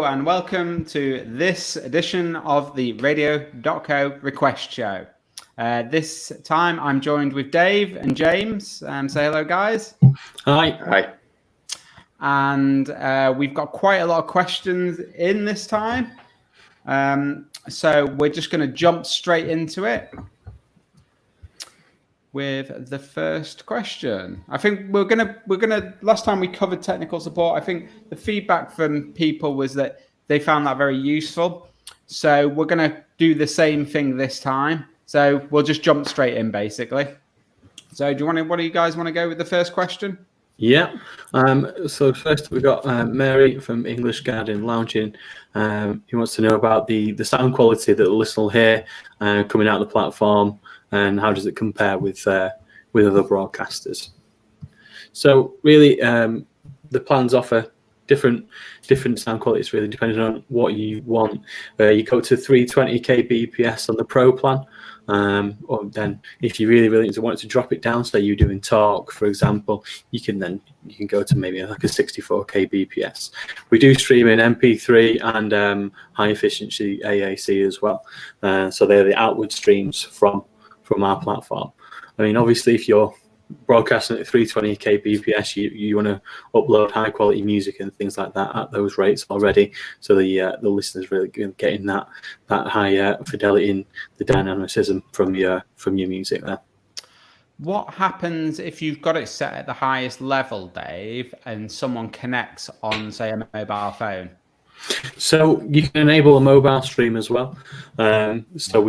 Hello and welcome to this edition of the Radio.co request show. This time I'm joined with Dave and James. Say hello, guys. Hi. Hi. And we've got quite a lot of questions in this time. So we're just going to jump straight into it with the first question. I think we're gonna last time we covered technical support, I think the feedback from people was that they found that very useful. So we're gonna do the same thing this time. So we'll just jump straight in basically. So what do you guys want to go with the first question? Yeah. So first we got Mary from English Garden Lounging. He wants to know about the sound quality that the listener will hear coming out of the platform, and how does it compare with other broadcasters. So really, the plans offer different sound qualities, really depending on what you want. You go to 320 kbps on the Pro plan, or then if you really want to drop it down, say you're doing talk, for example, you can go to maybe like a 64 kbps. We do stream in MP3 and high efficiency AAC as well. So they're the outward streams from our platform. I mean, obviously, if you're broadcasting at 320 kbps, you want to upload high quality music and things like that at those rates already, so the listeners really getting that high fidelity and the dynamicism from your music there. What happens if you've got it set at the highest level, Dave, and someone connects on, say, a mobile phone? So you can enable a mobile stream as well. So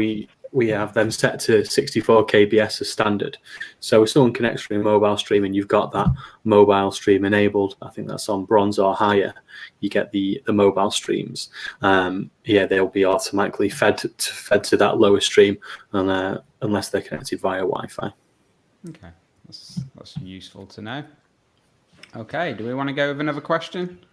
we have them set to 64 kbs as standard. So if someone connects from a mobile stream and you've got that mobile stream enabled, I think that's on bronze or higher, you get the mobile streams. They'll be automatically fed to that lower stream, unless they're connected via Wi-Fi. Okay, that's useful to know. Okay, do we want to go with another question?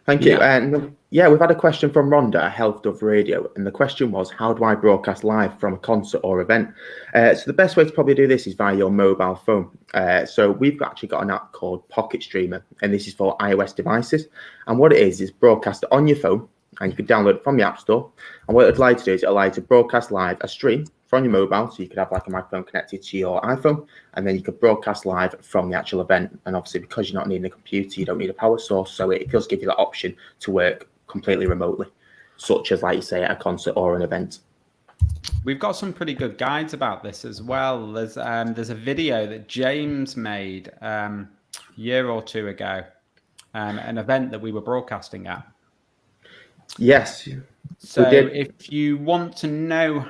Thank you. And we've had a question from Rhonda at Health Dove Radio, and the question was, how do I broadcast live from a concert or event? So the best way to probably do this is via your mobile phone. So we've actually got an app called Pocket Streamer, and this is for iOS devices. And what it is broadcast on your phone, and you can download it from the App Store. And what it'd like to do is it allows you to broadcast live a stream from your mobile, so you could have like a microphone connected to your iPhone, and then you could broadcast live from the actual event. And obviously, because you're not needing a computer, you don't need a power source, so it does give you the option to work completely remotely, such as, like you say, at a concert or an event. We've got some pretty good guides about this as well. There's a video that James made a year or two ago, an event that we were broadcasting at. Yes. So if you want to know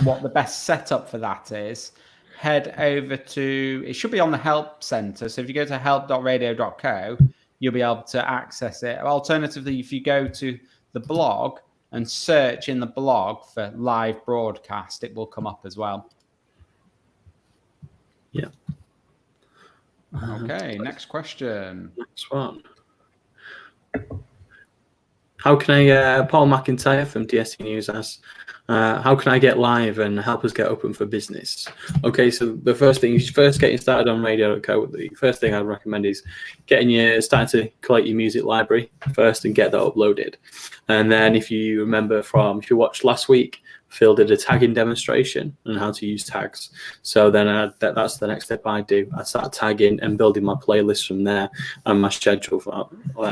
what the best setup for that is, head over to, it should be on the help center. So if you go to help.radio.co, you'll be able to access it. Alternatively, if you go to the blog and search in the blog for live broadcast, it will come up as well. Yeah. Okay, next question. Next one. How can I, Paul McIntyre from DSC News asks, how can I get live and help us get open for business? Okay, so the first thing, getting started on Radio.co, the first thing I'd recommend is starting to collect your music library first and get that uploaded. And then if you watched last week, Phil did a tagging demonstration on how to use tags. So then that's the next step I do. I start tagging and building my playlist from there and my schedule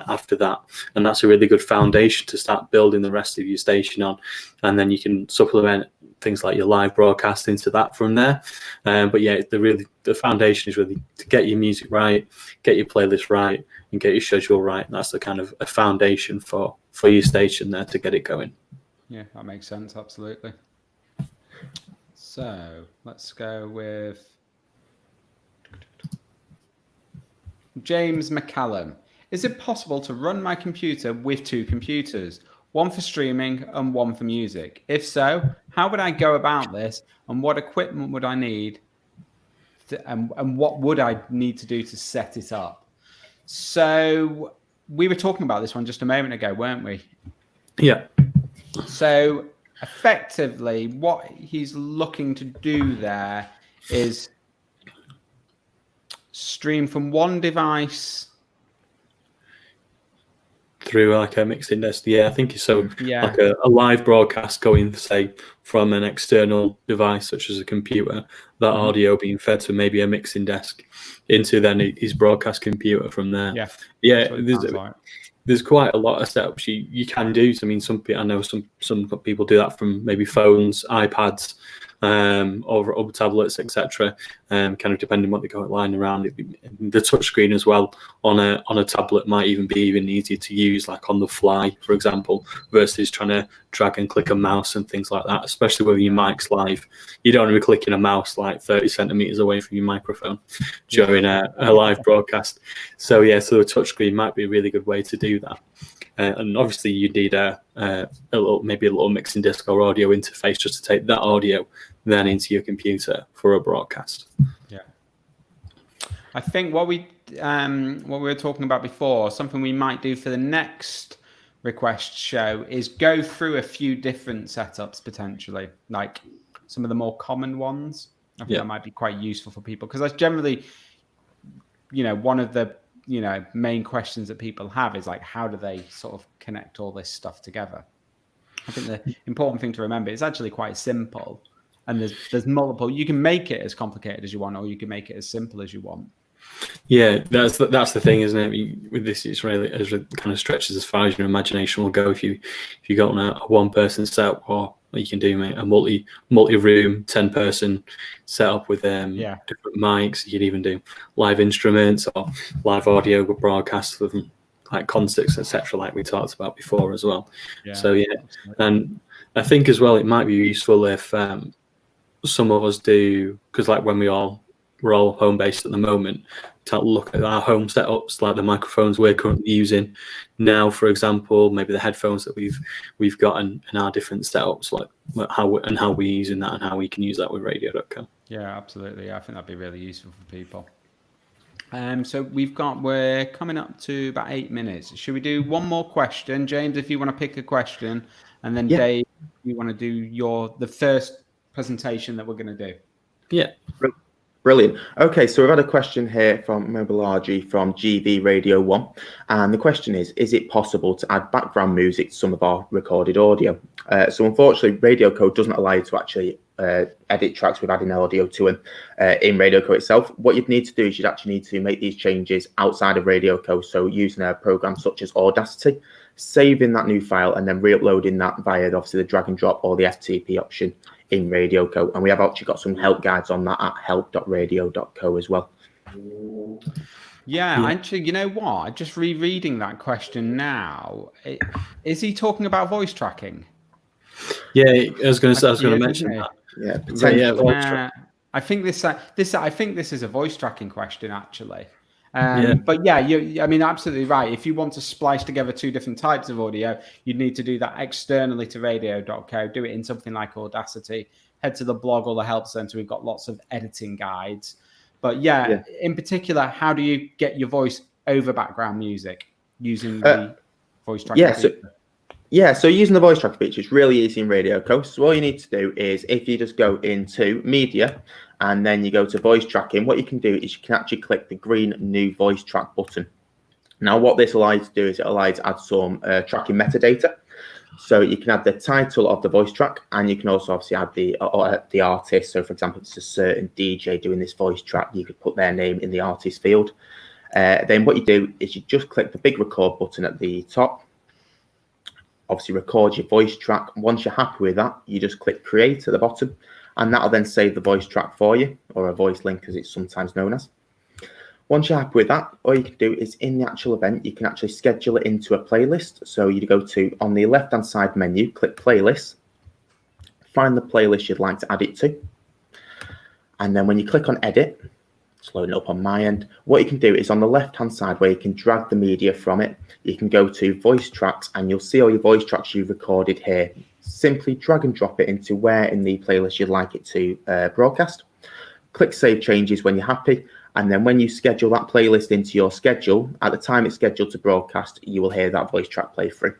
after that. And that's a really good foundation to start building the rest of your station on. And then you can supplement things like your live broadcast into that from there. But yeah, the foundation is really to get your music right, get your playlist right, and get your schedule right. And that's the kind of a foundation for your station there to get it going. Yeah, that makes sense. Absolutely. So let's go with James McCallum. Is it possible to run my computer with two computers, one for streaming and one for music? If so, how would I go about this, and what equipment would I need and what would I need to do to set it up? So we were talking about this one just a moment ago, weren't we? Yeah. So effectively, what he's looking to do there is stream from one device through like a mixing desk. Yeah, I think so. Yeah. Like a live broadcast going, say, from an external device such as a computer, that audio being fed to maybe a mixing desk into then his broadcast computer from there. Yeah. Yeah, That's what it sounds like. there's quite a lot of setups you can do. So, I mean, I know some people do that from maybe phones, iPads, or other tablets, etc. Kind of depending what they got lying around. The touchscreen as well on a tablet might even be even easier to use, like on the fly, for example, versus trying to drag and click a mouse and things like that. Especially with your mic's live, you don't want to be clicking a mouse like 30 centimeters away from your microphone during a live broadcast. So the touchscreen might be a really good way to do that. And obviously you need maybe a little mixing disc or audio interface just to take that audio then into your computer for a broadcast. Yeah, I think what we were talking about before, something we might do for the next request show, is go through a few different setups potentially, like some of the more common ones. I think that might be quite useful for people, because that's generally, one of the main questions that people have is like, how do they sort of connect all this stuff together? I think the important thing to remember is actually quite simple, and there's multiple. You can make it as complicated as you want, or you can make it as simple as you want. Yeah, that's the thing, isn't it? With this, it's really it kind of stretches as far as your imagination will go. If you go on a one person setup, or you can do a multi-room 10-person setup with different mics. You could even do live instruments or live audio broadcasts with like concerts, etc., like we talked about before as well. So and I think as well it might be useful if some of us do, because like when we're all home based at the moment, to look at our home setups, like the microphones we're currently using now, for example, maybe the headphones that we've got in our different setups, like how we're using that and how we can use that with Radio.co. Yeah, absolutely. I think that'd be really useful for people. So we're coming up to about 8 minutes. Should we do one more question, James? If you want to pick a question, and then Dave, you want to do the first presentation that we're going to do. Yeah. Brilliant. Okay, so we've had a question here from Mobilargy from GV Radio 1. And the question is it possible to add background music to some of our recorded audio? So unfortunately, Radio.co doesn't allow you to actually edit tracks with adding audio to them in Radio.co itself. What you'd need to do is you'd actually need to make these changes outside of Radio.co. So using a program such as Audacity, saving that new file and then re-uploading that via obviously the drag and drop or the FTP option in Radio.co, and we have actually got some help guides on that at help.radio.co as well. Actually, you know what? Just rereading that question now. Is he talking about voice tracking? Yeah, I was going to mention that. Yeah, potentially. I think this is a voice tracking question actually. But I mean, absolutely right. If you want to splice together two different types of audio, you'd need to do that externally to Radio.co, do it in something like Audacity, head to the blog or the help center. We've got lots of editing guides. But in particular, how do you get your voice over background music using the voice tracking feature? So using the voice tracker feature is really easy in Radio.co. So all you need to do is, if you just go into media and then you go to voice tracking, what you can do is you can actually click the green new voice track button. Now what this allows you to do is it allows you to add some tracking metadata. So you can add the title of the voice track, and you can also obviously add the artist. So for example, it's a certain DJ doing this voice track, you could put their name in the artist field. Then what you do is you just click the big record button at the top. Obviously record your voice track. Once you're happy with that, you just click create at the bottom, and that'll then save the voice track for you, or a voice link as it's sometimes known as. Once you're happy with that, all you can do is in the actual event, you can actually schedule it into a playlist. So you go to, on the left hand side menu, click playlists, find the playlist you'd like to add it to. And then when you click on edit, it's loading up on my end. What you can do is on the left hand side where you can drag the media from it, you can go to voice tracks and you'll see all your voice tracks you've recorded here. Simply drag and drop it into where in the playlist you'd like it to broadcast. Click save changes when you're happy. And then when you schedule that playlist into your schedule, at the time it's scheduled to broadcast, you will hear that voice track play through.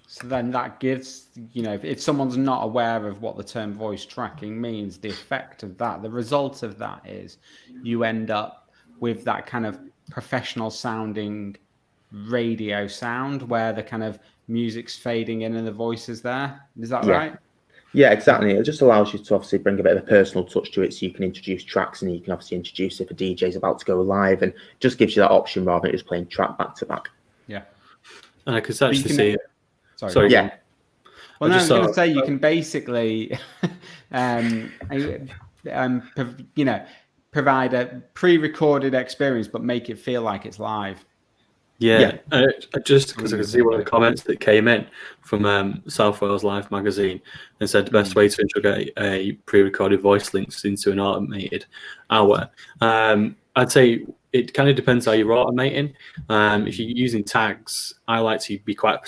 So then that gives, if someone's not aware of what the term voice tracking means, the effect of that, the result of that is you end up with that kind of professional sounding radio sound where the kind of music's fading in and the voice is there. Is that Yeah. right? Yeah, exactly. It just allows you to obviously bring a bit of a personal touch to it, so you can introduce tracks, and you can obviously introduce if a DJ is about to go live, and just gives you that option rather than just playing track back to back. Yeah. And I could actually see it. Sorry. Yeah. Well, no, I was going to say you can basically, provide a pre-recorded experience, but make it feel like it's live. Yeah. Just because I could see one of the comments that came in from South Wales Live magazine and said the best way to integrate a pre-recorded voice links into an automated hour. I'd say it kind of depends how you're automating. If you're using tags, I like to be quite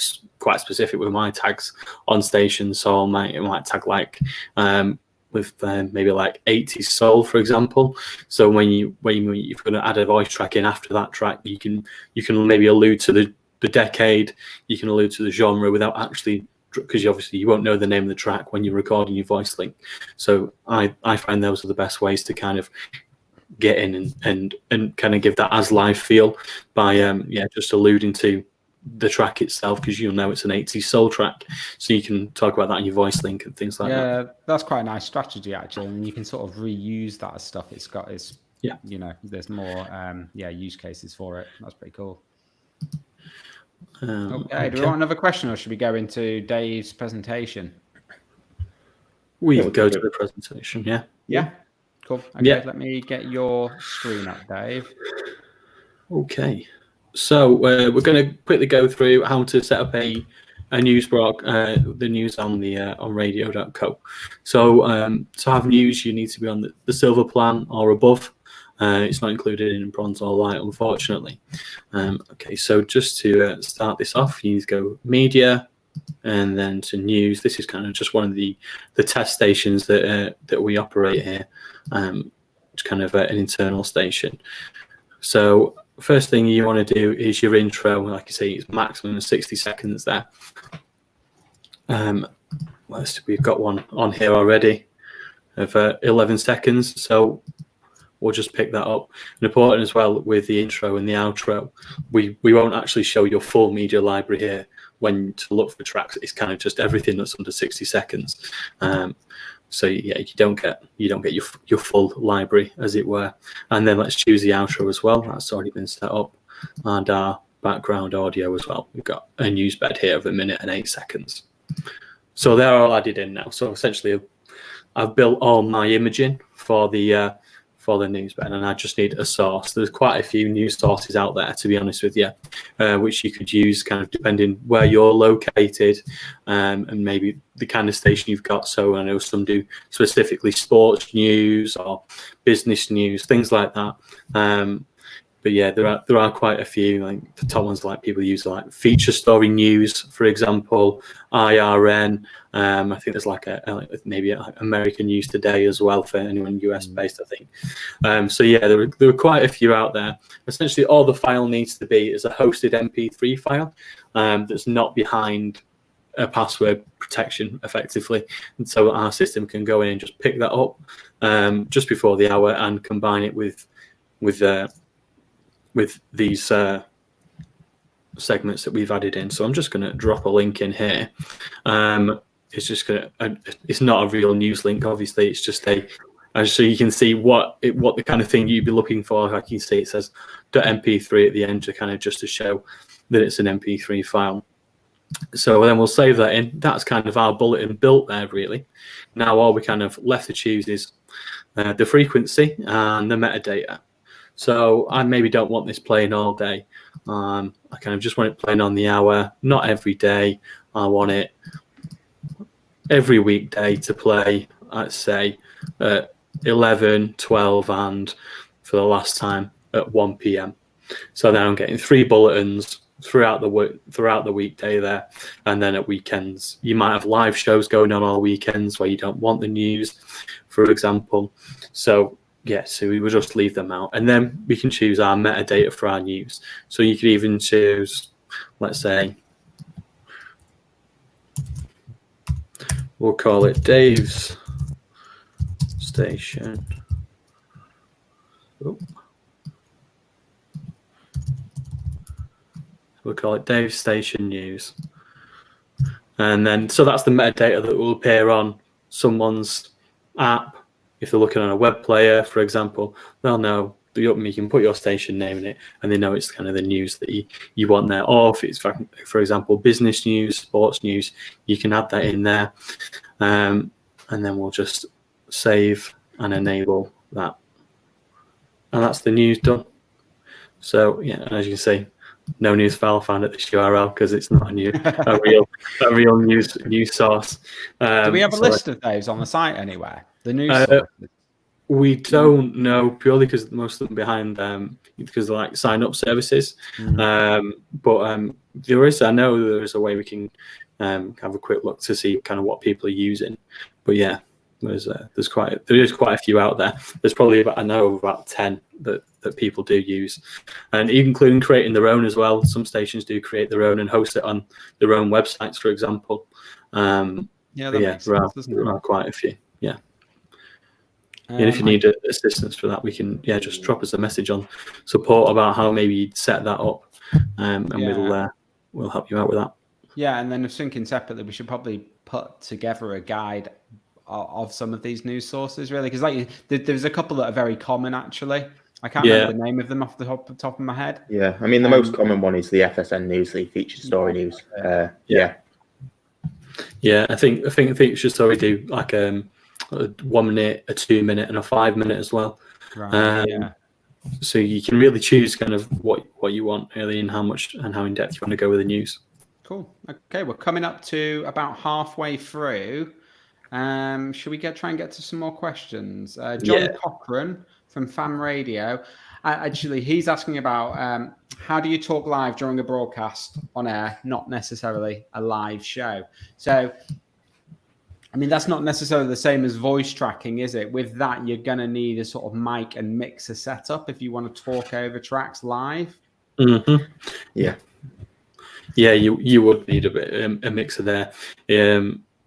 specific with my tags on stations. So I might tag like with maybe like 80s soul, for example. So when you're going to add a voice track in after that track, you can maybe allude to the decade, you can allude to the genre without actually, because you won't know the name of the track when you're recording your voice link. So I find those are the best ways to kind of get in and kind of give that as live feel by just alluding to the track itself, because you'll know it's an 80s soul track, so you can talk about that in your voice link and things like that. Yeah, that's quite a nice strategy actually, and you can sort of reuse that as stuff. There's more use cases for it. That's pretty cool. Okay, do we want another question, or should we go into Dave's presentation? We can go to the presentation. Yeah. Cool. Okay, let me get your screen up, Dave. Okay. So we're going to quickly go through how to set up a news blog, the news on Radio.co. So to have news, you need to be on the silver plan or above. It's not included in bronze or light, unfortunately. Okay, so just to start this off, you need to go media and then to news. This is kind of just one of the test stations that we operate here. It's kind of an internal station. So first thing you want to do is your intro. Like you say, it's maximum 60 seconds there. We've got one on here already of 11 seconds. So we'll just pick that up. And important as well with the intro and the outro, we won't actually show your full media library here when to look for tracks. It's kind of just everything that's under 60 seconds. So yeah, you don't get your full library, as it were. And then let's choose the outro as well. That's already been set up, and our background audio as well. We've got a news bed here of 1 minute and 8 seconds. So they're all added in now. So essentially, I've built all my imaging for the news bed, and I just need a source. There's quite a few news sources out there, to be honest with you, which you could use kind of depending where you're located, and maybe the kind of station you've got. So I know some do specifically sports news or business news, things like that. But yeah, there are quite a few. Like the top ones, like people use like feature story news, for example, IRN. I think there's like maybe American News Today as well for anyone US based, I think. So yeah, there are quite a few out there. Essentially, all the file needs to be is a hosted MP3 file that's not behind a password protection, effectively, and so our system can go in and just pick that up just before the hour and combine it with these segments that we've added in. So I'm just going to drop a link in here. It's not a real news link, obviously. It's just so you can see what the kind of thing you'd be looking for. Like you see, it says .mp3 at the end to kind of just to show that it's an MP3 file. So then we'll save that in. That's kind of our bulletin built there, really. Now all we kind of left to choose is the frequency and the metadata. So I maybe don't want this playing all day. I kind of just want it playing on the hour, not every day. I want it every weekday to play, let's say, at 11, 12, and for the last time at 1 p.m. So then I'm getting 3 bulletins throughout the weekday there, and then at weekends you might have live shows going on all weekends where you don't want the news, for example. So yeah, so we will just leave them out, and then we can choose our metadata for our news. So you could even choose, let's say, we'll call it Dave's station. Oh. we'll call it Dave's Station News. And then, so that's the metadata that will appear on someone's app. If they're looking on a web player, for example, they'll know you can put your station name in it, and they know it's kind of the news that you want there. Or if it's, for example, business news, sports news, you can add that in there. And then we'll just save and enable that. And that's the news done. So, yeah, and as you can see, no news file found at this URL because it's not a real news source. Do we have a list of those on the site anywhere? The news sources? We don't know, purely because most of them behind because they're like sign up services. But there is, I know there is a way we can have a quick look to see kind of what people are using. But yeah, there is quite a few out there. There's probably about 10 that people do use, and including creating their own as well. Some stations do create their own and host it on their own websites, for example. Makes sense, there are quite a few. Yeah. And if you need assistance for that, we can just drop us a message on support about how maybe you'd set that up, and we'll help you out with that. Yeah, and then if thinking separately, we should probably put together a guide of some of these news sources, really, because there's a couple that are very common actually. I can't remember the name of them off the top of my head. Yeah, I mean the most common one is the FSN Newsly featured story news. Yeah, I think featured story do like a 1 minute, a 2 minute, and a 5 minute as well. Right. So you can really choose kind of what you want really, and how much and how in depth you want to go with the news. Cool. Okay, we're coming up to about halfway through. Should we try and get to some more questions? John Cochran from Fam Radio. Actually, he's asking about how do you talk live during a broadcast on air, not necessarily a live show. So, I mean, that's not necessarily the same as voice tracking, is it? With that, you're going to need a sort of mic and mixer setup if you want to talk over tracks live. Mm-hmm. Yeah, you would need a mixer there.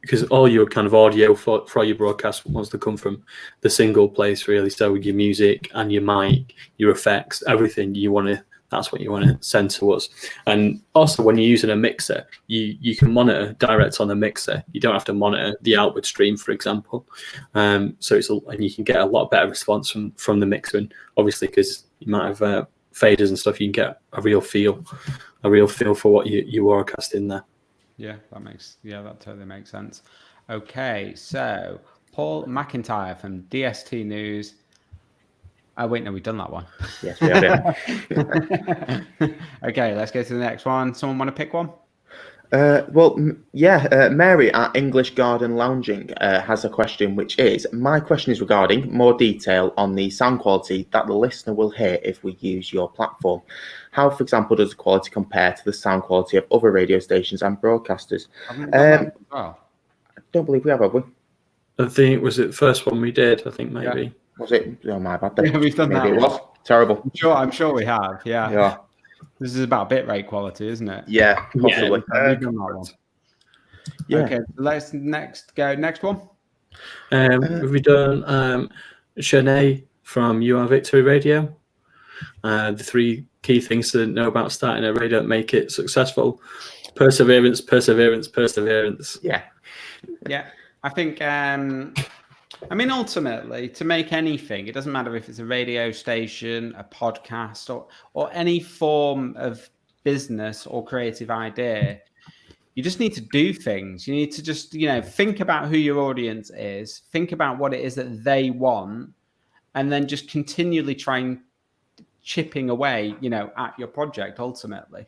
Because all your kind of audio for your broadcast wants to come from the single place, really. So your music and your mic, your effects, everything that's what you want to send to us. And also when you're using a mixer, you can monitor direct on the mixer. You don't have to monitor the outward stream, for example. And you can get a lot better response from the mixer. And obviously, because you might have faders and stuff, you can get a real feel for what you broadcast in there. Yeah, that totally makes sense. Okay, so Paul McIntyre from DST News. Oh, wait, no, we've done that one. Yes, we have. Okay, let's go to the next one. Someone want to pick one? Mary at English Garden Lounging has a question, which is, my question is regarding more detail on the sound quality that the listener will hear if we use your platform. How, for example, does the quality compare to the sound quality of other radio stations and broadcasters? I don't believe we have we? I think, was it the first one we did? I think maybe. Yeah. Was it? Oh, my bad. Yeah, we've done maybe that. It was terrible. I'm sure we have. Yeah. This is about bitrate quality, isn't it? Yeah, possibly. We've done that one. Yeah. Okay, let's go. Next one. Have we done Shanae from You Are Victory Radio? The 3 key things to know about starting a radio that make it successful: perseverance. Yeah. I think. I mean, ultimately, to make anything, it doesn't matter if it's a radio station, a podcast, or any form of business or creative idea. You just need to do things. You need to just, think about who your audience is, think about what it is that they want, and then just continually try chipping away, at your project ultimately.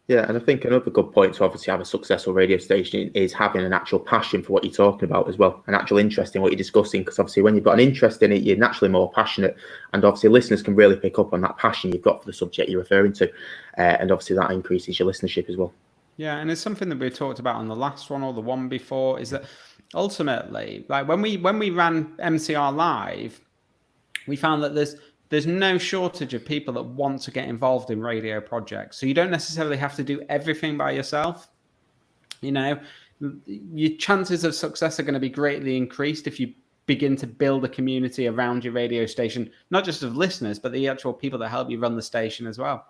Yeah, and I think another good point to obviously have a successful radio station is having an actual passion for what you're talking about as well, an actual interest in what you're discussing, because obviously when you've got an interest in it, you're naturally more passionate, and obviously listeners can really pick up on that passion you've got for the subject you're referring to, and obviously that increases your listenership as well. Yeah, and it's something that we talked about on the last one or the one before, is that ultimately, like when we ran MCR Live, we found that there's no shortage of people that want to get involved in radio projects. So you don't necessarily have to do everything by yourself. Your chances of success are going to be greatly increased if you begin to build a community around your radio station, not just of listeners, but the actual people that help you run the station as well.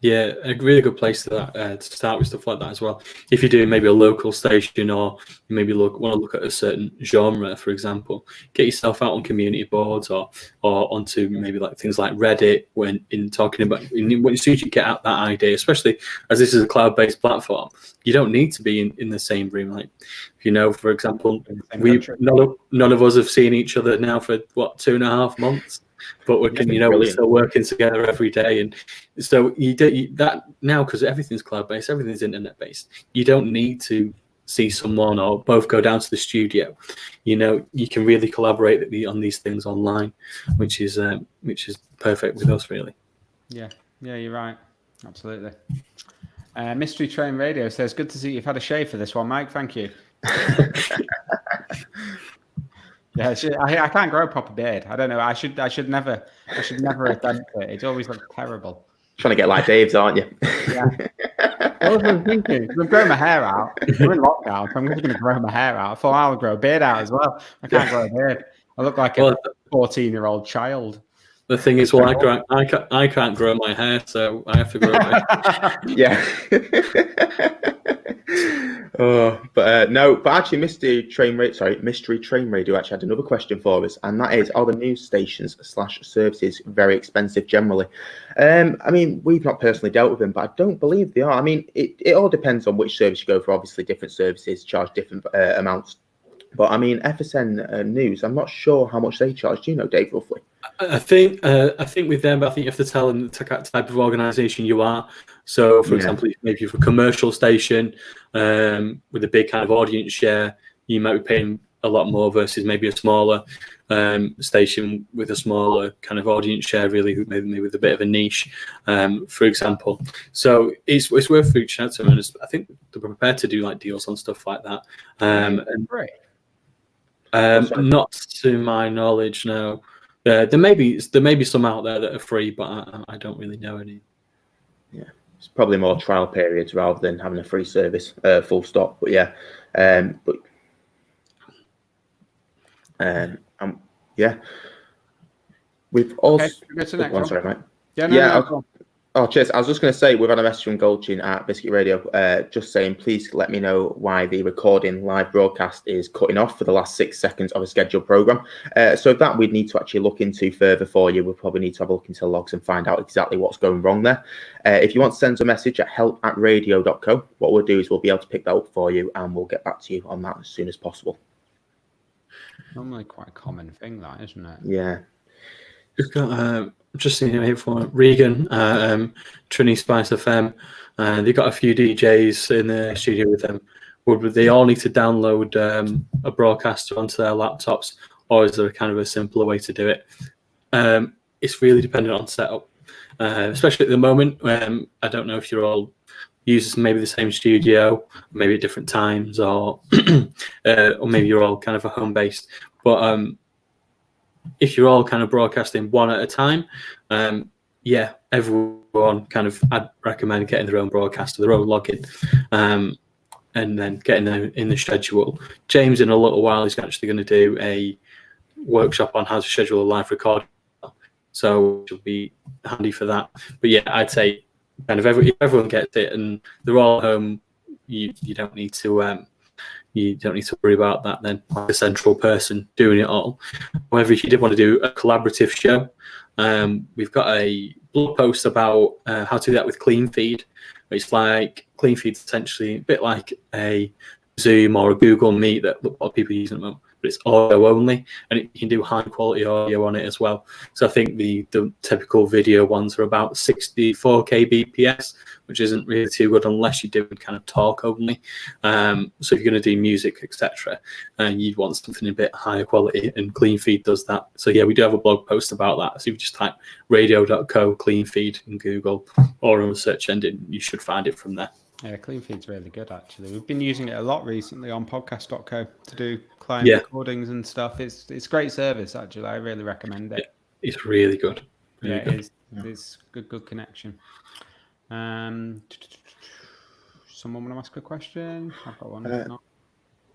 Yeah, a really good place to start with stuff like that as well. If you're doing maybe a local station, or you maybe want to look at a certain genre, for example, get yourself out on community boards or onto maybe like things like Reddit when talking about as soon as you get out that idea, especially as this is a cloud-based platform, you don't need to be in the same room. Like, for example, none of us have seen each other now for 2.5 months. But we're still working together every day, and so you that now, because everything's cloud based, everything's internet based. You don't need to see someone or both go down to the studio. You can really collaborate on these things online, which is perfect with us, really. Yeah, you're right, absolutely. Mystery Train Radio says, "Good to see you've had a shave for this one, Mike. Thank you." Yeah, I can't grow a proper beard. I don't know. I should never attempt it. It always looks terrible. Trying to get like Dave's, aren't you? Yeah. What was I thinking? I'm growing my hair out. We're in lockdown, so I'm just going to grow my hair out. I thought I'll grow a beard out as well. I can't grow a beard. I look like a 14-year-old child. The thing is, I can't grow my hair, so I have to grow it. Yeah. But actually, Mystery Train Radio actually had another question for us, and that is: are the news stations / services very expensive generally? I mean, we've not personally dealt with them, but I don't believe they are. I mean, it all depends on which service you go for. Obviously, different services charge different amounts. But I mean, FSN News, I'm not sure how much they charge. Do you know, Dave, roughly? I think with them, I think you have to tell them the type of organisation you are. So, for example, maybe if you're a commercial station with a big kind of audience share, you might be paying a lot more versus maybe a smaller station with a smaller kind of audience share, really, maybe with a bit of a niche, for example. So it's worth reaching out to them, and I think they're prepared to do like deals on stuff like that. Great. Not to my knowledge, no. There may be some out there that are free, but I don't really know any. Yeah, it's probably more trial periods rather than having a free service, full stop. But yeah, we've also. Sorry, mate. No. Oh, cheers. I was just going to say, we've had a message from Goldchin at Biscuit Radio just saying, please let me know why the recording live broadcast is cutting off for the last 6 seconds of a scheduled programme. So that we'd need to actually look into further for you. We'll probably need to have a look into the logs and find out exactly what's going wrong there. If you want to send us a message at help@radio.co, what we'll do is we'll be able to pick that up for you, and we'll get back to you on that as soon as possible. Normally quite a common thing, that, isn't it? Yeah. We've got just seeing here for Regan, Trini Spice FM. They've got a few DJs in the studio with them. Would they all need to download a broadcaster onto their laptops, or is there a kind of a simpler way to do it? It's really dependent on setup, especially at the moment. I don't know if you're all using maybe the same studio, maybe at different times, or maybe you're all kind of a home based. But if you're all kind of broadcasting one at a time, everyone kind of, I'd recommend getting their own broadcaster, their own login, and then getting them in the schedule. James, in a little while, is actually going to do a workshop on how to schedule a live recording, so it'll be handy for that. But yeah, I'd say kind of if everyone gets it and they're all home, you don't need to. You don't need to worry about that then, like a central person doing it all. However, if you did want to do a collaborative show, we've got a blog post about how to do that with Clean Feed. It's like Clean Feed's essentially a bit like a Zoom or a Google Meet that a lot of people use at the moment, but it's audio only, and you can do high quality audio on it as well. So I think the typical video ones are about 64 kbps, which isn't really too good unless you're doing kind of talk only. So if you're going to do music, etc., and you'd want something a bit higher quality, and Clean Feed does that. So yeah, we do have a blog post about that. So if you just type Radio.co Clean Feed in Google or on the search engine, you should find it from there. Yeah, Clean Feed's really good, actually. We've been using it a lot recently on podcast.co to do client recordings and stuff. It's a great service, actually. I really recommend it. It's really good. Really good. It's good connection. Someone want to ask a question? I've got one.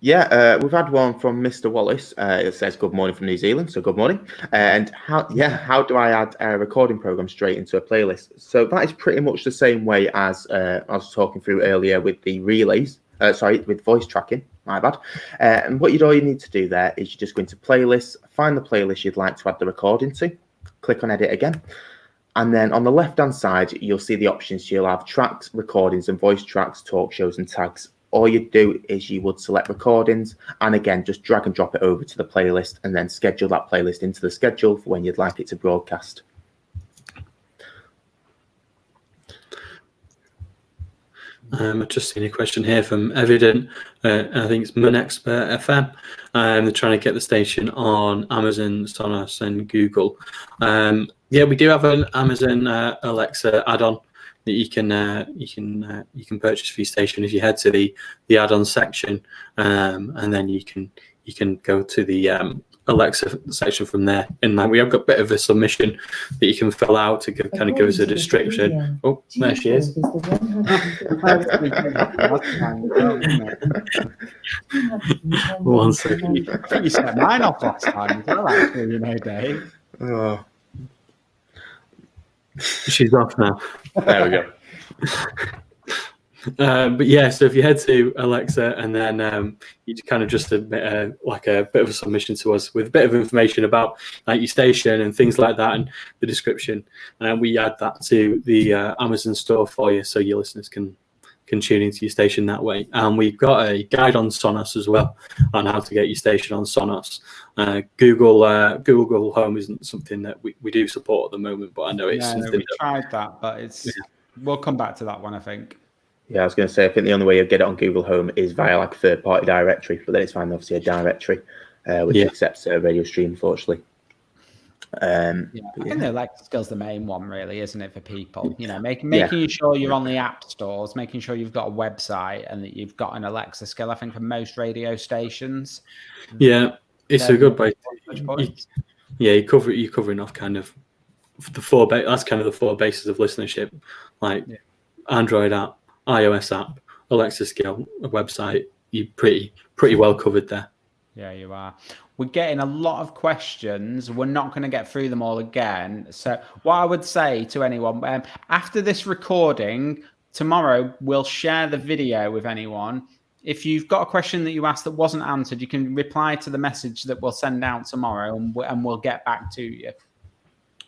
Yeah, we've had one from Mr. Wallace. It says good morning from New Zealand, so good morning. And how do I add a recording program straight into a playlist? So that is pretty much the same way as I was talking through earlier with the relays. With voice tracking. My bad. And all you need to do there is you just go into playlists, find the playlist you'd like to add the recording to, click on edit again. And then on the left-hand side, you'll see the options. You'll have tracks, recordings, and voice tracks, talk shows, and tags. All you'd do is you would select recordings, and again, just drag and drop it over to the playlist, and then schedule that playlist into the schedule for when you'd like it to broadcast. I've just seen a question here from Evident. I think it's Monexpert FM. They're trying to get the station on Amazon, Sonos, and Google. Yeah, we do have an Amazon Alexa add-on that you can purchase for your station if you head to the add-on section, and then you can go to the Alexa section from there. And we have got a bit of a submission that you can fill out to kind of give us a description. Oh, there she is. One second. I think you set mine off last time as well, actually, Dave. Oh. She's off now. There we go. But yeah, so if you head to Alexa and then you kind of just submit like a bit of a submission to us with a bit of information about like your station and things like that and the description, and we add that to the Amazon store for you, so your listeners can tune into your station that way. And we've got a guide on Sonos as well on how to get your station on Sonos. Google Home isn't something that we do support at the moment, but I know it's something we tried that, but we'll come back to that one, I think. Yeah, I was going to say, I think the only way you get it on Google Home is via like a third-party directory, but then it's fine, obviously, a directory which accepts radio stream, unfortunately. I think the Alexa skill's the main one, really, isn't it, for people? Making sure you're on the app stores, making sure you've got a website and that you've got an Alexa skill. I think for most radio stations. Yeah, it's a good way. You're covering off kind of the four. That's kind of the four bases of listenership, like Android app, iOS app, Alexa skill, a website. You're pretty well covered there. Yeah, you are. We're getting a lot of questions. We're not going to get through them all again. So what I would say to anyone, after this recording, tomorrow we'll share the video with anyone. If you've got a question that you asked that wasn't answered, you can reply to the message that we'll send out tomorrow, and we'll get back to you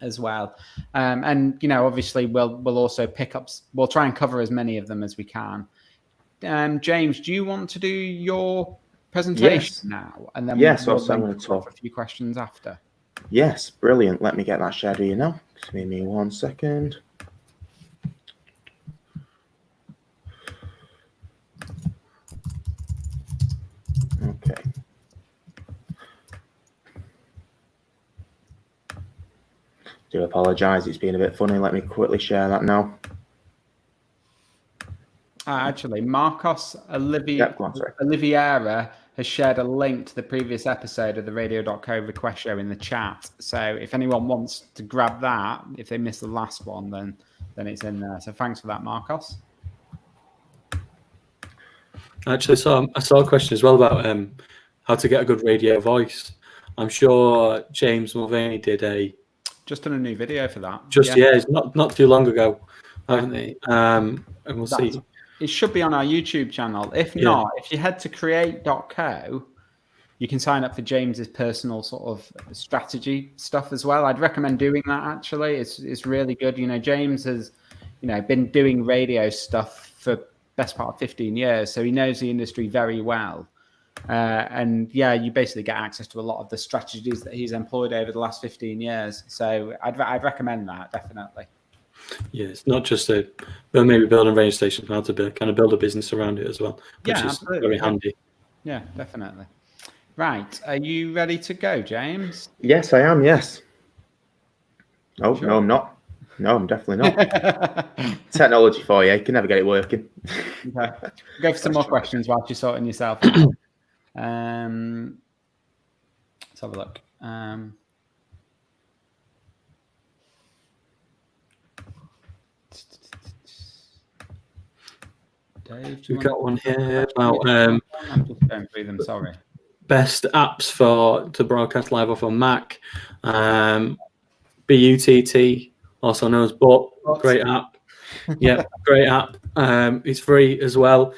as well. And obviously we'll also pick up. We'll try and cover as many of them as we can. James, do you want to do your presentation now, and then we'll going to talk a few questions after? Yes, brilliant. Let me get that shared with you now. Just give me 1 second. Okay. Do apologise, it's been a bit funny. Let me quickly share that now. Actually, Marcos Oliveira has shared a link to the previous episode of the Radio.co request show in the chat. So if anyone wants to grab that, if they missed the last one, then it's in there. So thanks for that, Marcos. Actually, I saw a question as well about how to get a good radio voice. I'm sure James Mulvaney did just done a new video for that. It's not too long ago, haven't they? And we'll see. It should be on our YouTube channel. If not, if you head to create.co, you can sign up for James's personal sort of strategy stuff as well. I'd recommend doing that, actually. It's really good. James has, been doing radio stuff for best part of 15 years, so he knows the industry very well. And you basically get access to a lot of the strategies that he's employed over the last 15 years. So I'd recommend that, definitely. Yeah, it's not just maybe building radio stations, but how to build a business around it as well, which is very handy. Yeah, definitely. Right, are you ready to go, James? Yes, I am. Yes. Oh, sure. No, I'm not. No, I'm definitely not. Technology for you. You can never get it working. Okay. Go for some more questions whilst you're sorting yourself out. Let's have a look. Dave, we've got one here about I'm just going through them. Sorry. Best apps to broadcast live off on Mac. BUTT, also known as Bot. Great app. Yeah, great app. It's free as well.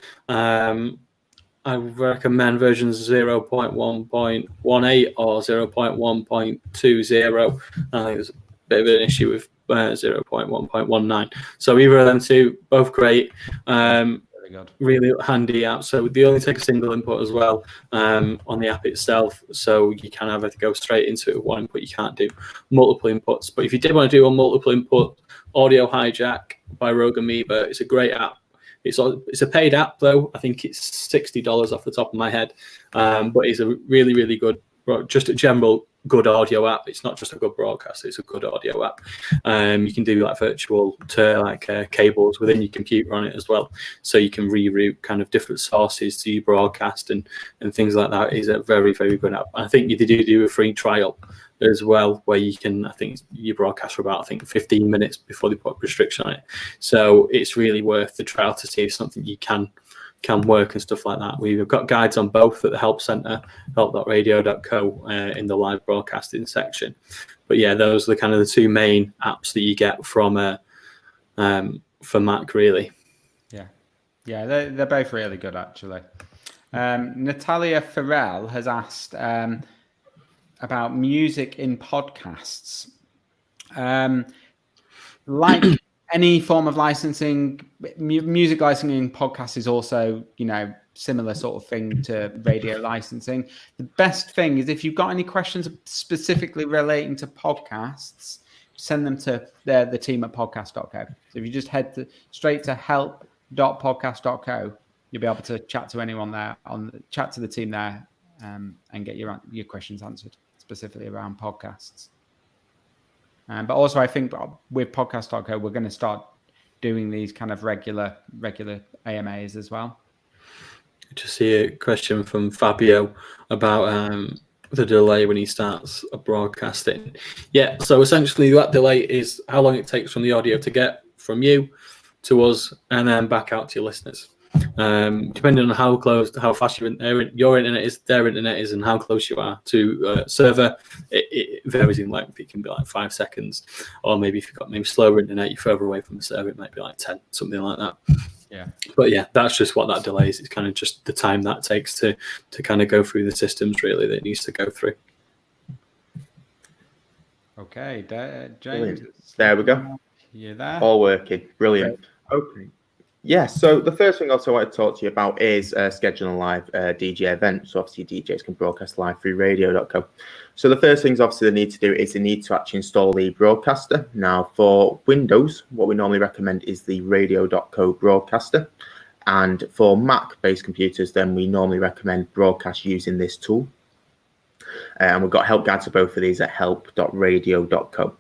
I recommend versions 0.1.18 or 0.1.20. I think there's a bit of an issue with 0.1.19. So either of them two, both great. Very good. Really handy app. So they only take a single input as well on the app itself. So you can have it go straight into it one input. You can't do multiple inputs. But if you did want to do a multiple input audio hijack by Rogue Amoeba, it's a great app. It's a paid app though. I think it's $60 off the top of my head, but it's a really, really good, just a general good audio app. It's not just a good broadcaster; it's a good audio app. You can do like virtual cables within your computer on it as well, so you can reroute kind of different sources to your broadcast and things like that. It's a very, very good app. I think you do a free trial as well, where you can, I think you broadcast for about 15 minutes before they put restriction on it. So it's really worth the trial to see if something you can work and stuff like that. We've got guides on both at the help center, help.radio.co in the live broadcasting section. But yeah, those are the kind of the two main apps that you get from for Mac, really. Yeah, they're both really good actually. Natalia Farrell has asked about music in podcasts. Like any form of licensing, music licensing podcasts is also, similar sort of thing to radio licensing. The best thing is if you've got any questions specifically relating to podcasts, send them to the team at podcast.co. So if you just head straight to help.podcast.co, you'll be able to chat to anyone there, chat to the team there, and get your questions answered, specifically around podcasts. But also, I think with podcast.co, we're going to start doing these kind of regular AMAs as well. Just see a question from Fabio about the delay when he starts broadcasting. Yeah, so essentially that delay is how long it takes from the audio to get from you to us and then back out to your listeners. Depending on how fast your internet is, their internet is, and how close you are to server, it varies in length. It can be like 5 seconds, or maybe if you've got slower internet, you're further away from the server, it might be like 10, something like that. Yeah. But yeah, that's just what that delay is. It's kind of just the time that takes to kind of go through the systems really that it needs to go through. Okay, James. Brilliant. There we go. You're there. All working. Brilliant. Great. Okay. Yeah, so the first thing also I want to talk to you about is scheduling a live DJ event. So obviously DJs can broadcast live through Radio.co. So the first things obviously they need to do is they need to actually install the broadcaster. Now for Windows, what we normally recommend is the Radio.co broadcaster. And for Mac-based computers, then we normally recommend broadcast using this tool. And we've got help guides for both of these at help.radio.co.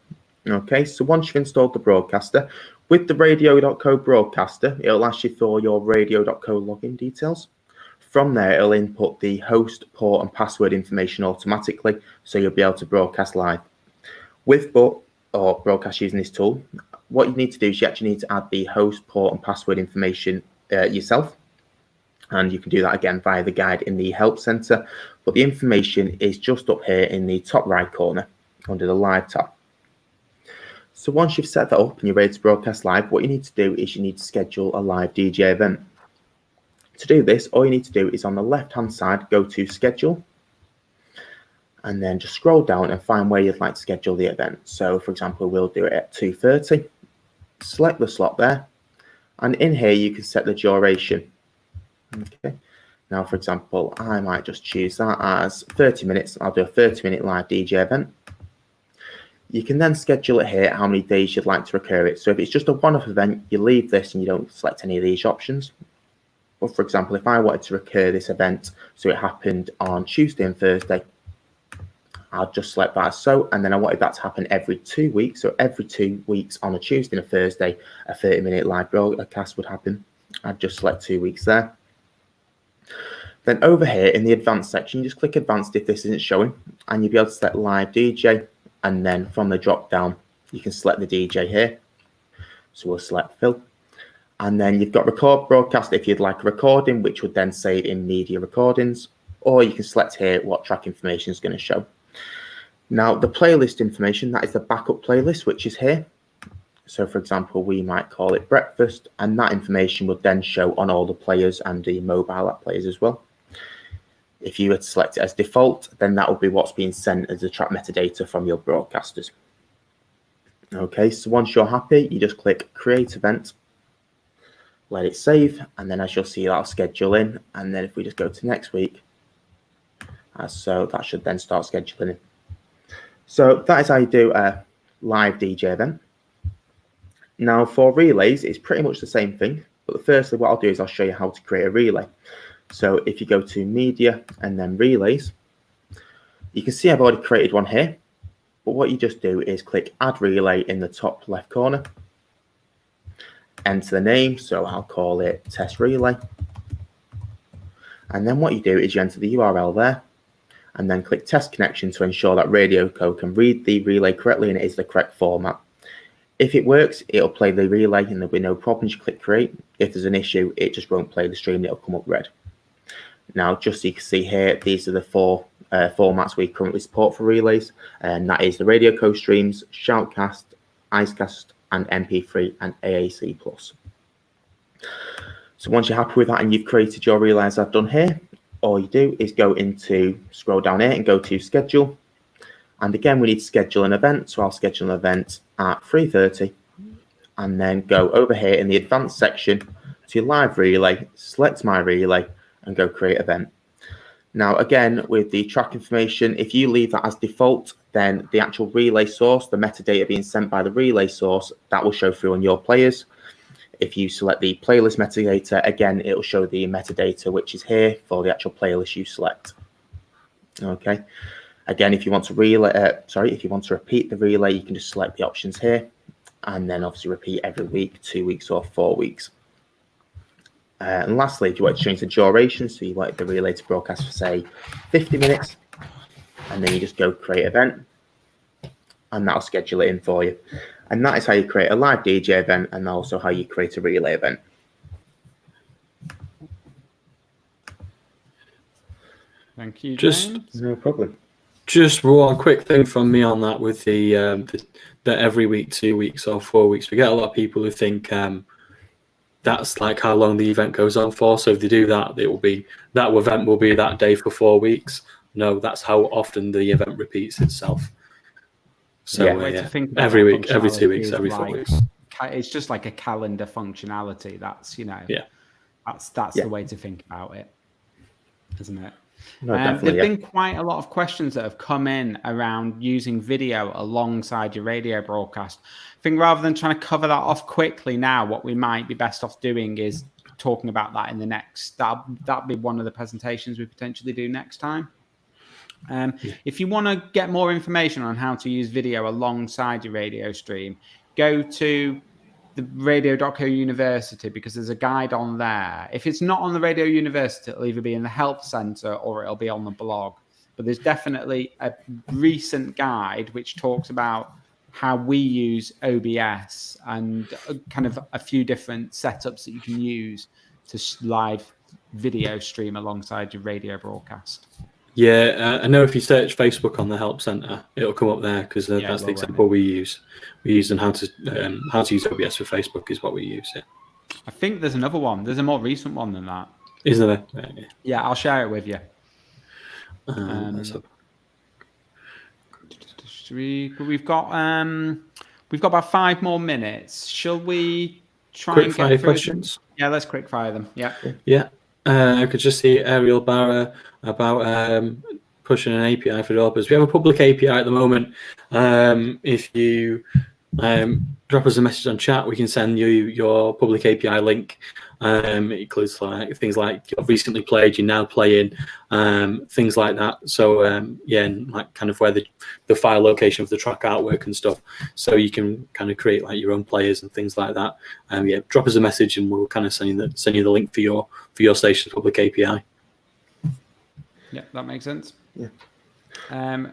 Okay, so once you've installed the broadcaster, with the Radio.co broadcaster, it'll ask you for your Radio.co login details. From there, it'll input the host, port, and password information automatically, so you'll be able to broadcast live. With or broadcast using this tool, what you need to do is you actually need to add the host, port, and password information yourself. And you can do that again via the guide in the Help Center. But the information is just up here in the top right corner under the Live tab. So once you've set that up and you're ready to broadcast live, what you need to do is you need to schedule a live DJ event. To do this, all you need to do is on the left-hand side, go to Schedule, and then just scroll down and find where you'd like to schedule the event. So, for example, we'll do it at 2:30. Select the slot there, and in here you can set the duration. Okay. Now, for example, I might just choose that as 30 minutes. I'll do a 30-minute live DJ event. You can then schedule it here how many days you'd like to recur it. So if it's just a one-off event, you leave this and you don't select any of these options. But for example, if I wanted to recur this event, so it happened on Tuesday and Thursday, I'll just select that as so, and then I wanted that to happen every 2 weeks. So every 2 weeks on a Tuesday and a Thursday, a 30-minute live broadcast would happen. I'd just select 2 weeks there. Then over here in the advanced section, you just click advanced if this isn't showing, and you'll be able to select live DJ. And then from the drop down, you can select the DJ here. So we'll select Phil. And then you've got record broadcast if you'd like a recording, which would then save in media recordings, or you can select here what track information is going to show. Now, the playlist information, that is the backup playlist, which is here. So, for example, we might call it breakfast, and that information would then show on all the players and the mobile app players as well. If you were to select it as default, then that would be what's being sent as the track metadata from your broadcasters. Okay, so once you're happy, you just click Create Event, let it save, and then as you'll see, that'll schedule in. And then if we just go to next week, so that should then start scheduling in. So that is how you do a live DJ event. Now for relays, it's pretty much the same thing, but firstly what I'll do is I'll show you how to create a relay. So if you go to media and then relays, you can see I've already created one here, but what you just do is click add relay in the top left corner, enter the name, so I'll call it test relay. And then what you do is you enter the URL there, and then click test connection to ensure that Radio.co can read the relay correctly and it is the correct format. If it works, it'll play the relay and there'll be no problems. You click create. If there's an issue, it just won't play the stream. It'll come up red. Now, just so you can see here, these are the four formats we currently support for relays, and that is the Radio.co streams, Shoutcast, Icecast, and MP3 and AAC+. So once you're happy with that and you've created your relay as I've done here, all you do is scroll down here and go to schedule. And again, we need to schedule an event. So I'll schedule an event at 3:30 and then go over here in the advanced section to live relay, select my relay and go create event. Now, again, with the track information, if you leave that as default, then the actual relay source, the metadata being sent by the relay source, that will show through on your players. If you select the playlist metadata, again, it will show the metadata, which is here for the actual playlist you select. Okay. Again, if you want to repeat the relay, you can just select the options here, and then obviously repeat every week, 2 weeks, or 4 weeks. And lastly, if you want to change the duration, so you want the relay to broadcast for say 50 minutes, and then you just go create event, and that'll schedule it in for you. And that is how you create a live DJ event, and also how you create a relay event. Thank you, James. No problem. Just one quick thing from me on that with the every week, 2 weeks, or 4 weeks. We get a lot of people who think that's like how long the event goes on for. So if they do that, that event will be that day for 4 weeks. No, that's how often the event repeats itself. So every week, every 2 weeks, every 4 weeks. It's just like a calendar functionality. That's that's the way to think about it, isn't it? No, There've been quite a lot of questions that have come in around using video alongside your radio broadcast. I think rather than trying to cover that off quickly now, what we might be best off doing is talking about that in the next. That'll be one of the presentations we potentially do next time. If you want to get more information on how to use video alongside your radio stream, go to the Radio.co University, because there's a guide on there. If it's not on the Radio University, it'll either be in the Help Centre or it'll be on the blog. But there's definitely a recent guide which talks about how we use OBS and kind of a few different setups that you can use to live video stream alongside your radio broadcast. Yeah, I know if you search Facebook on the Help Centre, it'll come up there, because that's the example we use. We use and how to use OBS for Facebook is what we use. Yeah. I think there's another one. There's a more recent one than that. Isn't there? Yeah, I'll share it with you. We've got about 5 more minutes. Shall we try quick and fire get through questions? them? Yeah, let's quick fire them. Yeah. Yeah. I could just see Ariel Barra about pushing an API for developers. We have a public API at the moment. If you drop us a message on chat, we can send you your public API link. It includes things like you've recently played, you're now playing, things like that. So and like kind of where the file location of the track artwork and stuff. So you can kind of create like your own players and things like that. Drop us a message and we'll kind of send you the link for your station's public API. Yeah, that makes sense. Yeah.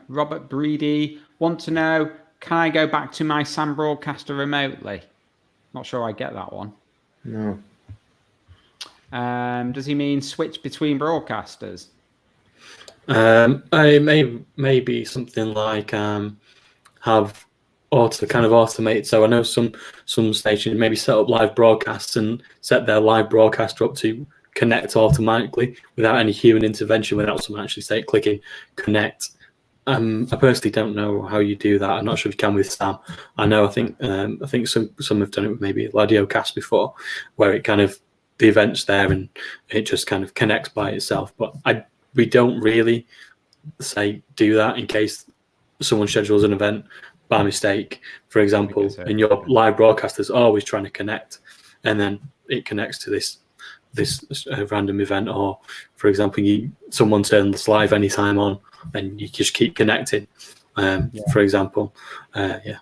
Robert Breedy want to know, can I go back to my SAM broadcaster remotely? Not sure I get that one. No. Does he mean switch between broadcasters? I may be something like have automate. So I know some stations maybe set up live broadcasts and set their live broadcaster up to connect automatically without any human intervention, without someone actually clicking connect. I personally don't know how you do that. I'm not sure if you can with Sam. I think some have done it with maybe Radio.co before, where it kind of the event's there and it just kind of connects by itself. But we don't really do that in case someone schedules an event by mistake, for example, and your live broadcaster's always trying to connect, and then it connects to this random event, or for example, someone turns live anytime on, and you just keep connecting. For example, yeah,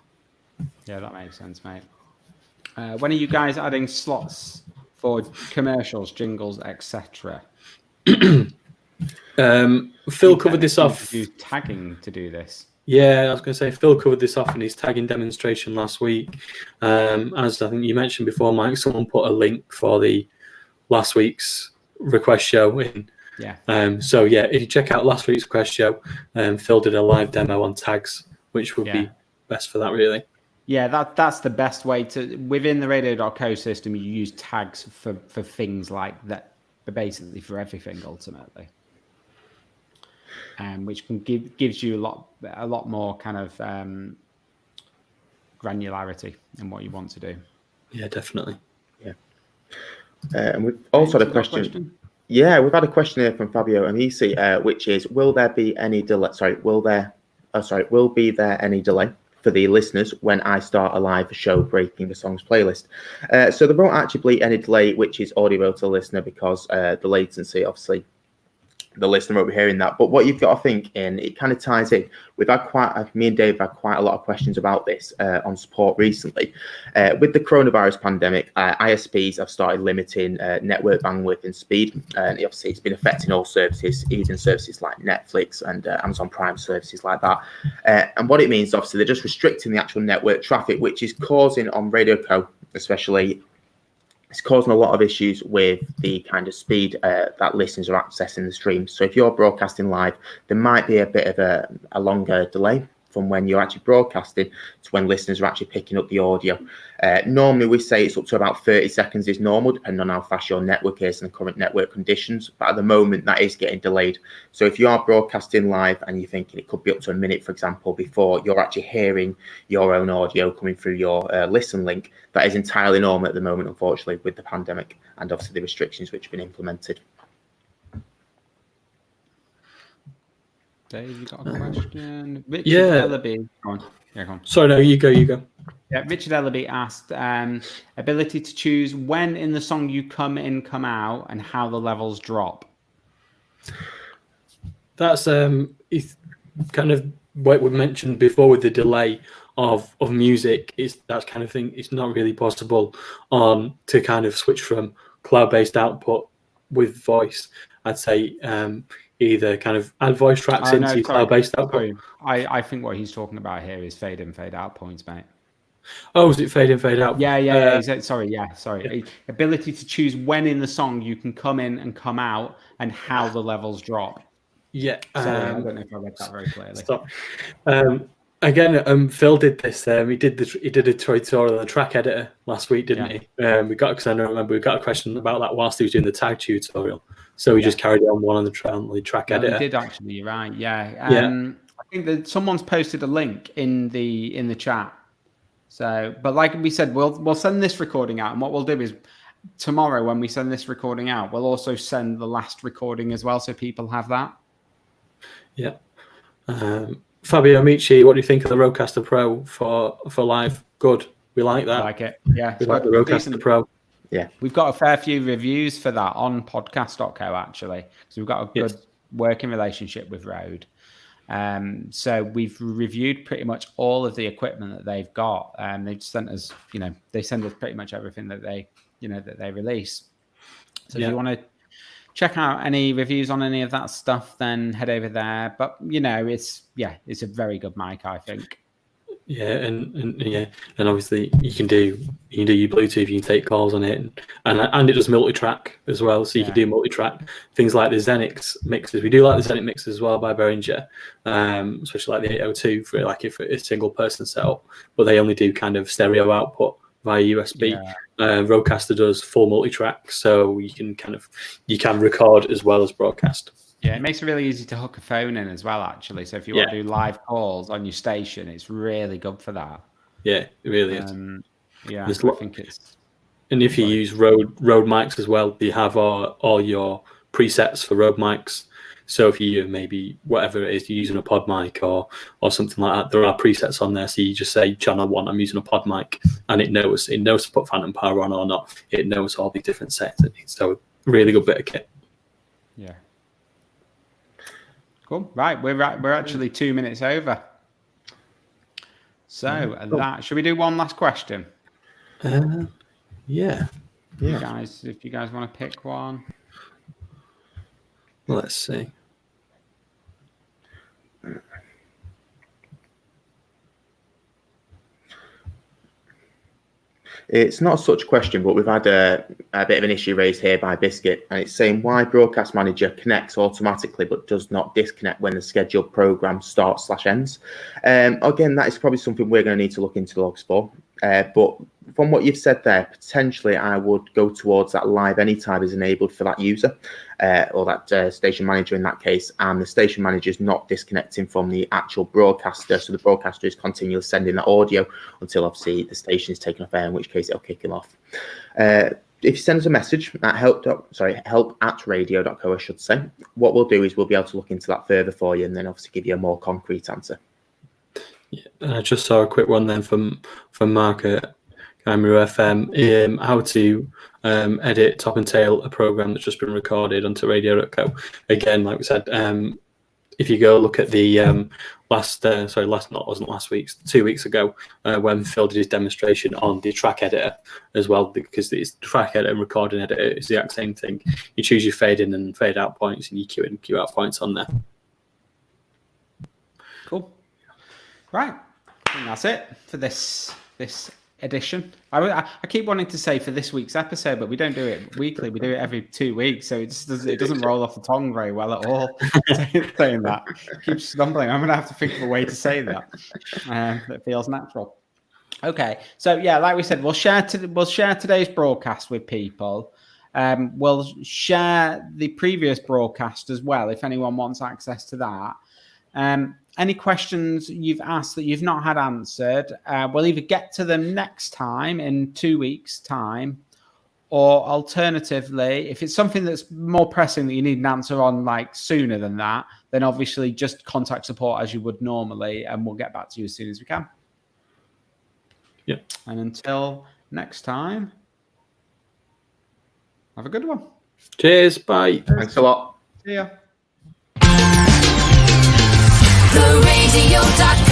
that makes sense, mate. When are you guys adding slots for commercials, jingles, etc.? Phil covered this off. Use tagging to do this. Yeah, I was going to say Phil covered this off in his tagging demonstration last week. As I think you mentioned before, Mike, someone put a link for the last week's request show in. Yeah. So yeah, if you check out last week's request show, Phil did a live demo on tags, which would be best for that, really. Yeah, that's the best way to, within the Radio.co system, you use tags for things like that, but basically for everything ultimately. Which can gives you a lot more kind of granularity in what you want to do. Yeah, definitely. Yeah. And we've also had a question. Yeah, we've had a question here from Fabio Amici, which is, will there be any delay? Will be there any delay for the listeners when I start a live show breaking the songs playlist? So there won't actually be any delay, which is audible to the listener, because the latency, obviously, the listener won't be hearing that. But what you've got to think in, it kind of ties in. We've had me and Dave had quite a lot of questions about this on support recently. With the coronavirus pandemic, ISPs have started limiting network bandwidth and speed. And obviously it's been affecting all services, even services like Netflix and Amazon Prime services like that. And what it means, obviously, they're just restricting the actual network traffic, which is causing on Radio.co, especially, it's causing a lot of issues with the kind of speed that listeners are accessing the stream. So if you're broadcasting live, there might be a bit of a longer delay from when you're actually broadcasting to when listeners are actually picking up the audio. Normally, we say it's up to about 30 seconds is normal, depending on how fast your network is and the current network conditions. But at the moment, that is getting delayed. So if you are broadcasting live and you're thinking it could be up to a minute, for example, before you're actually hearing your own audio coming through your listen link, that is entirely normal at the moment, unfortunately, with the pandemic and obviously the restrictions which have been implemented. Dave, you got a question? Richard Ellaby. Go on. Yeah, go on. Sorry, no, you go. Yeah, Richard Ellaby asked, ability to choose when in the song you come in, come out, and how the levels drop. That's kind of what we mentioned before with the delay of music. Is that kind of thing? It's not really possible to kind of switch from cloud-based output with voice. I'd say either kind of add voice tracks into cloud-based output. I think what he's talking about here is fade in, fade out points, mate. Oh, is it fade in, fade out? Yeah. Sorry. Ability to choose when in the song you can come in and come out, and how the levels drop. Yeah. Sorry, I don't know if I read that very clearly. Stop. Again, Phil did this. He did a tutorial on the track editor last week, didn't he? We got a question about that whilst he was doing the tag tutorial. So we just carried on one on the track editor. He did actually. You're right. Yeah. I think that someone's posted a link in the chat. So, but like we said, we'll send this recording out, and what we'll do is tomorrow when we send this recording out, we'll also send the last recording as well, so people have that. Yeah. Fabio Amici, what do you think of the Rodecaster Pro for live? Good. We like that. I like it. Yeah. We like the Rodecaster Pro. Yeah. We've got a fair few reviews for that on podcast.co actually. So we've got a good working relationship with Rode. So we've reviewed pretty much all of the equipment that they've got. They've sent us, they send us pretty much everything that they release. So if you want to check out any reviews on any of that stuff, then head over there. But it's a very good mic, I think. Yeah, and obviously you can do your Bluetooth, you can take calls on it, and it does multi-track as well, so you can do multi-track things like the Xenix mixes. We do like the Xenix mixes as well by Behringer, especially like the 802 for like if it's a single person setup, but they only do kind of stereo output via USB. Rodecaster does full multi-track, so you can record as well as broadcast. Yeah, it makes it really easy to hook a phone in as well, actually. So if you want to do live calls on your station, it's really good for that. Yeah, it really is. Yeah, I think it's... And if you use Rode mics as well, you have all your presets for Rode mics. So if you maybe whatever it is, you're using a pod mic or something like that, there are presets on there. So you just say channel 1, I'm using a pod mic, and it knows to put phantom power on or not. It knows all the different settings. So really good bit of kit. Yeah. Cool. Right, we're actually 2 minutes over. So should we do one last question? Yeah. If you guys want to pick one. Let's see. It's not such a question, but we've had a bit of an issue raised here by Biscuit, and it's saying why Broadcast Manager connects automatically but does not disconnect when the scheduled program starts/ends. Again, that is probably something we're going to need to look into the logs for. But from what you've said there, potentially I would go towards that live anytime is enabled for that user or that station manager in that case, and the station manager is not disconnecting from the actual broadcaster, so the broadcaster is continually sending that audio until obviously the station is taken off air, in which case it'll kick him off. If you send us a message at help@radio.co, I should say, what we'll do is we'll be able to look into that further for you and then obviously give you a more concrete answer. Yeah, I just saw a quick one then from Mark at Camera FM, how to edit top and tail a program that's just been recorded onto Radio.co. Again, like we said, if you go look at the 2 weeks ago, when Phil did his demonstration on the track editor as well, because the track editor and recording editor is the exact same thing. You choose your fade in and fade out points, and you cue in and cue out points on there. Cool. Right, I think that's it for this edition. I keep wanting to say for this week's episode, but we don't do it weekly. We do it every 2 weeks, so it doesn't roll off the tongue very well at all. Saying that, keep stumbling. I'm going to have to think of a way to say that that feels natural. Okay, so yeah, like we said, we'll share today's broadcast with people. We'll share the previous broadcast as well if anyone wants access to that. Any questions you've asked that you've not had answered, we'll either get to them next time in 2 weeks' time, or alternatively, if it's something that's more pressing that you need an answer on like sooner than that, then obviously just contact support as you would normally, and we'll get back to you as soon as we can. Yeah. And until next time, have a good one. Cheers. Bye. Thanks a lot. See ya. The Radio.co